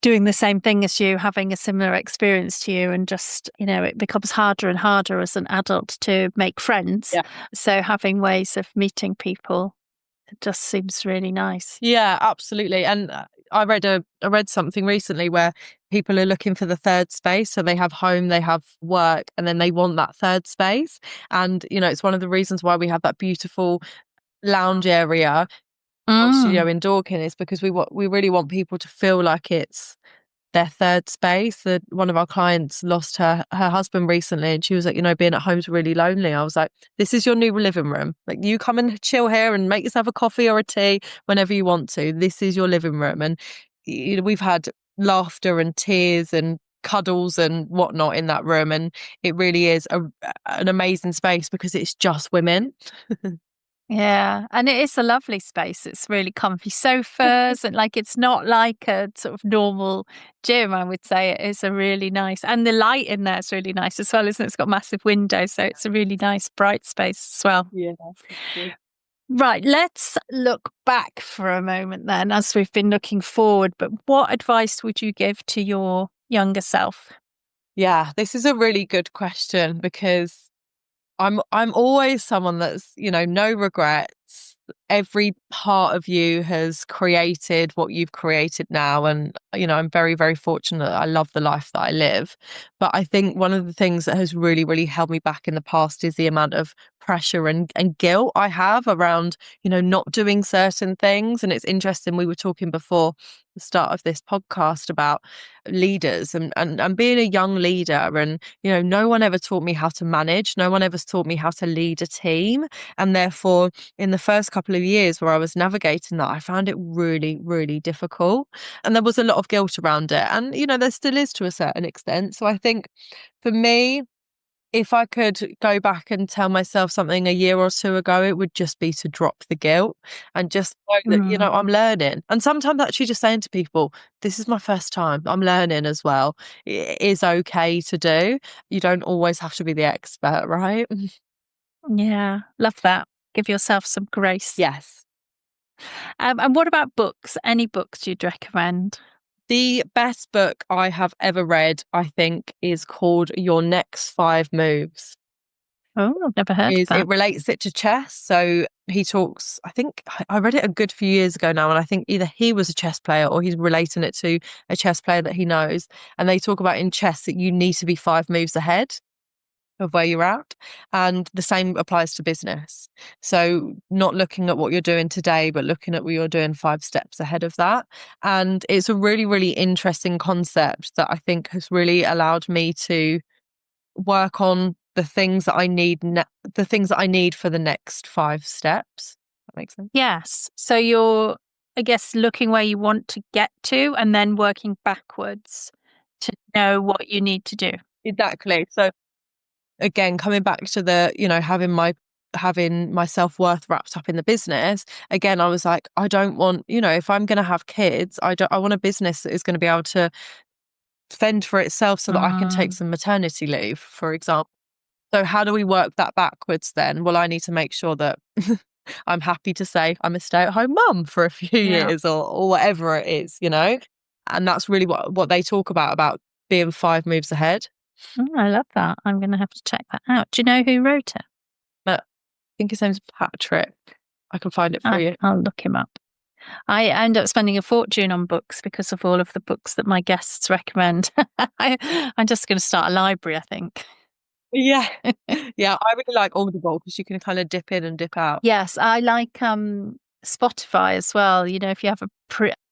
B: doing the same thing as you, having a similar experience to you, and just, it becomes harder and harder as an adult to make friends.
A: Yeah.
B: So having ways of meeting people, it just seems really nice.
A: Yeah, absolutely. And I read something recently where people are looking for the third space. So they have home, they have work, and then they want that third space. And, it's one of the reasons why we have that beautiful lounge area studio in Dorking, is because we really want people to feel like it's their third space. That one of our clients lost her husband recently, and she was like, being at home's really lonely. I was like, this is your new living room. Like, you come and chill here and make yourself a coffee or a tea whenever you want to. This is your living room. And we've had laughter and tears and cuddles and whatnot in that room, and it really is an amazing space because it's just women.
B: Yeah, and it is a lovely space. It's really comfy sofas, and it's not like a sort of normal gym, I would say. It is a really nice, and the light in there is really nice as well, isn't it? It's got massive windows, so it's a really nice bright space as well.
A: Yeah.
B: Right, let's look back for a moment then, as we've been looking forward. But what advice would you give to your younger self?
A: Yeah, this is a really good question because I'm always someone that's, no regrets. Every part of you has created what you've created now. And, I'm very, very fortunate. I love the life that I live. But I think one of the things that has really, really held me back in the past is the amount of pressure and guilt I have around, not doing certain things. And it's interesting, we were talking before the start of this podcast about leaders and being a young leader. And, no one ever taught me how to manage. No one ever taught me how to lead a team. And therefore, in the first couple of years where I was navigating that, I found it really, really difficult. And there was a lot of guilt around it. And, there still is to a certain extent. So I think for me, if I could go back and tell myself something a year or two ago, it would just be to drop the guilt and just know that, I'm learning. And sometimes actually just saying to people, this is my first time, I'm learning as well. It is okay to do. You don't always have to be the expert, right?
B: Yeah, love that. Give yourself some grace.
A: Yes.
B: And what about books? Any books you'd recommend?
A: The best book I have ever read, I think, is called Your Next 5 Moves.
B: Oh, I've never heard of that.
A: It relates it to chess. So he talks, I think I read it a good few years ago now, and I think either he was a chess player or he's relating it to a chess player that he knows. And they talk about in chess that you need to be 5 moves ahead of where you're at. And the same applies to business. So not looking at what you're doing today, but looking at what you're doing 5 steps ahead of that. And it's a really, really interesting concept that I think has really allowed me to work on the things that I need, the things that I need for the next 5 steps. That makes sense?
B: Yes. So you're, I guess, looking where you want to get to and then working backwards to know what you need to do.
A: Exactly. So again, coming back to the, having my self-worth wrapped up in the business, again, I was like, I don't want, if I'm going to have kids, I want a business that is going to be able to fend for itself so that I can take some maternity leave, for example. So how do we work that backwards then? Well, I need to make sure that I'm happy to say I'm a stay-at-home mum for a few years or whatever it is, And that's really what they talk about being 5 moves ahead.
B: I love that. I'm going to have to check that out. Do you know who wrote it?
A: I think his name's Patrick. I can find it for you.
B: I'll look him up. I end up spending a fortune on books because of all of the books that my guests recommend. I'm just going to start a library, I think.
A: Yeah. Yeah, I really like Audible because you can kind of dip in and dip out.
B: Yes, I like Spotify as well. If you have a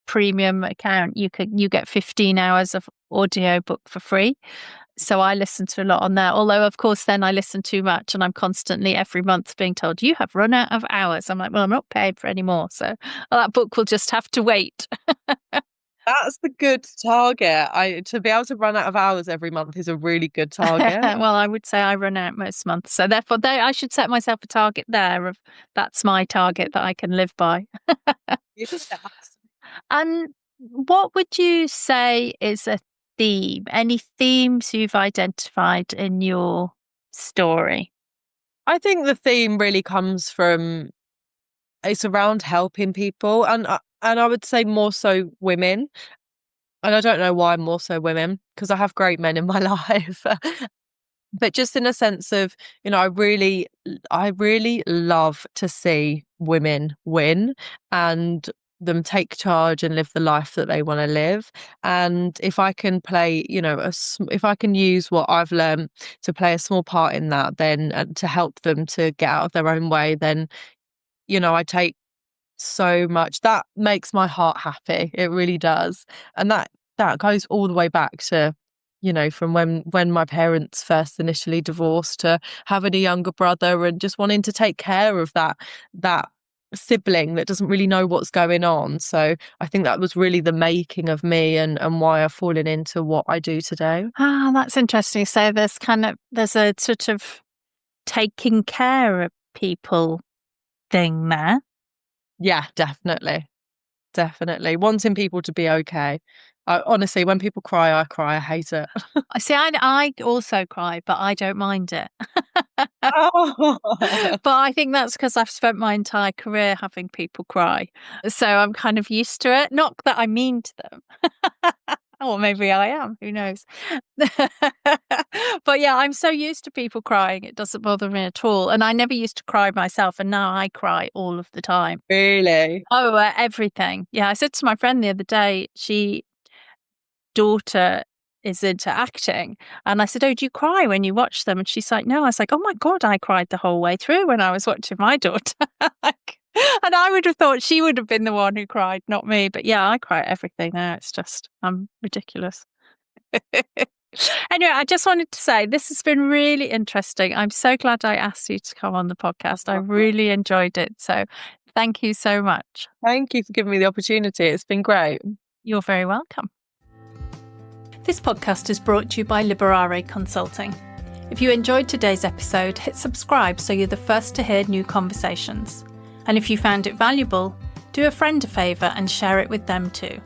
B: premium account, you get 15 hours of audio book for free. So I listen to a lot on there. Although, of course, then I listen too much and I'm constantly every month being told, you have run out of hours. I'm like, well, I'm not paid for any more. So that book will just have to wait.
A: That's the good target. To be able to run out of hours every month is a really good target.
B: Well, I would say I run out most months. So therefore, I should set myself a target there of that's my target that I can live by.
A: Yes.
B: And what would you say is a theme? Any themes you've identified in your story?
A: I think the theme really comes from it's around helping people, and I would say more so women. And I don't know why more so women, because I have great men in my life. But just in a sense of, I really love to see women win and them take charge and live the life that they want to live. And if I can play, if I can use what I've learned to play a small part in that, then to help them to get out of their own way, then, I take so much. That makes my heart happy. It really does. And that goes all the way back to, from when my parents first initially divorced, to having a younger brother and just wanting to take care of that sibling that doesn't really know what's going on. So I think that was really the making of me and why I've fallen into what I do today.
B: Ah, that's interesting. So there's a sort of taking care of people thing there.
A: Yeah, definitely. Definitely. Wanting people to be okay. Honestly, when people cry, I cry. I hate it.
B: See, I also cry, but I don't mind it.
A: Oh.
B: But I think that's because I've spent my entire career having people cry. So I'm kind of used to it. Not that I mean to them. Or maybe I am. Who knows? But yeah, I'm so used to people crying. It doesn't bother me at all. And I never used to cry myself. And now I cry all of the time.
A: Really?
B: Oh, everything. Yeah. I said to my friend the other day, daughter is into acting. And I said, oh, do you cry when you watch them? And she's like, no. I was like, oh my God, I cried the whole way through when I was watching my daughter. And I would have thought she would have been the one who cried, not me. But yeah, I cry at everything now. It's just, I'm ridiculous. Anyway, I just wanted to say this has been really interesting. I'm so glad I asked you to come on the podcast. I really enjoyed it. So thank you so much.
A: Thank you for giving me the opportunity. It's been great.
B: You're very welcome. This podcast is brought to you by Liberare Consulting. If you enjoyed today's episode, hit subscribe so you're the first to hear new conversations. And if you found it valuable, do a friend a favour and share it with them too.